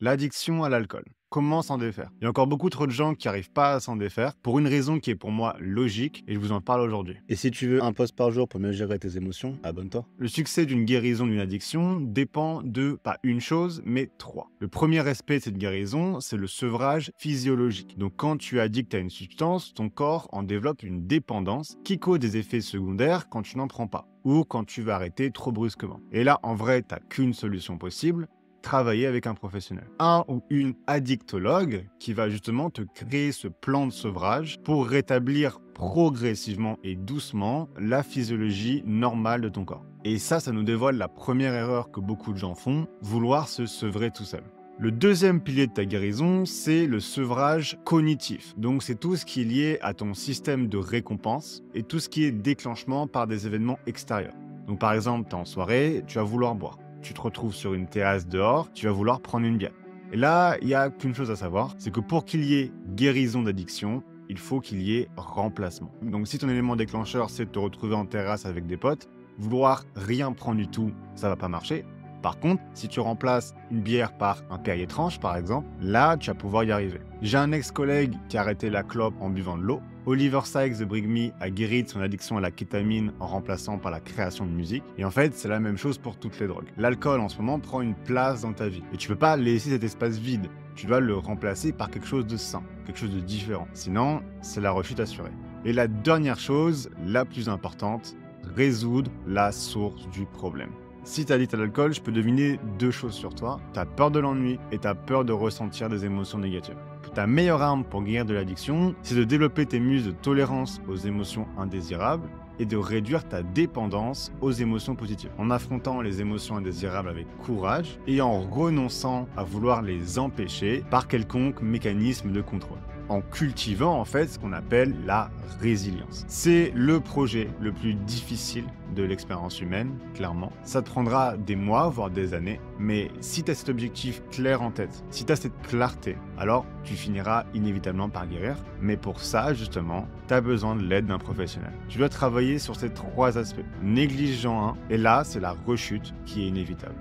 L'addiction à l'alcool. Comment s'en défaire? Il y a encore beaucoup trop de gens qui n'arrivent pas à s'en défaire pour une raison qui est pour moi logique et je vous en parle aujourd'hui. Et si tu veux un post par jour pour mieux gérer tes émotions, abonne-toi. Le succès d'une guérison d'une addiction dépend de pas une chose, mais trois. Le premier aspect de cette guérison, c'est le sevrage physiologique. Donc quand tu es addict à une substance, ton corps en développe une dépendance qui cause des effets secondaires quand tu n'en prends pas ou quand tu vas arrêter trop brusquement. Et là, en vrai, tu n'as qu'une solution possible: travailler avec un professionnel. Un ou une addictologue qui va justement te créer ce plan de sevrage pour rétablir progressivement et doucement la physiologie normale de ton corps. Et ça nous dévoile la première erreur que beaucoup de gens font: vouloir se sevrer tout seul. Le deuxième pilier de ta guérison, c'est le sevrage cognitif. Donc c'est tout ce qui est lié à ton système de récompense et tout ce qui est déclenchement par des événements extérieurs. Donc par exemple, tu es en soirée, tu vas vouloir boire. Tu te retrouves sur une terrasse dehors, tu vas vouloir prendre une bière. Et là, il n'y a qu'une chose à savoir, c'est que pour qu'il y ait guérison d'addiction, il faut qu'il y ait remplacement. Donc si ton élément déclencheur, c'est de te retrouver en terrasse avec des potes, vouloir rien prendre du tout, ça va pas marcher. Par contre, si tu remplaces une bière par un Perrier Tranche, par exemple, là, tu vas pouvoir y arriver. J'ai un ex-collègue qui a arrêté la clope en buvant de l'eau. Oliver Sykes de Brigmy a guéri de son addiction à la kétamine en remplaçant par la création de musique. Et en fait, c'est la même chose pour toutes les drogues. L'alcool, en ce moment, prend une place dans ta vie. Et tu peux pas laisser cet espace vide. Tu dois le remplacer par quelque chose de sain, quelque chose de différent. Sinon, c'est la rechute assurée. Et la dernière chose, la plus importante, résoudre la source du problème. Si tu es addict à l'alcool, je peux deviner deux choses sur toi. Tu as peur de l'ennui et tu as peur de ressentir des émotions négatives. Ta meilleure arme pour guérir de l'addiction, c'est de développer tes muscles de tolérance aux émotions indésirables et de réduire ta dépendance aux émotions positives. En affrontant les émotions indésirables avec courage et en renonçant à vouloir les empêcher par quelconque mécanisme de contrôle. En cultivant en fait ce qu'on appelle la résilience. C'est le projet le plus difficile de l'expérience humaine, clairement. Ça te prendra des mois, voire des années, mais si tu as cet objectif clair en tête, si tu as cette clarté, alors tu finiras inévitablement par guérir. Mais pour ça, justement, tu as besoin de l'aide d'un professionnel. Tu dois travailler sur ces trois aspects. Négligeant un, et là, c'est la rechute qui est inévitable.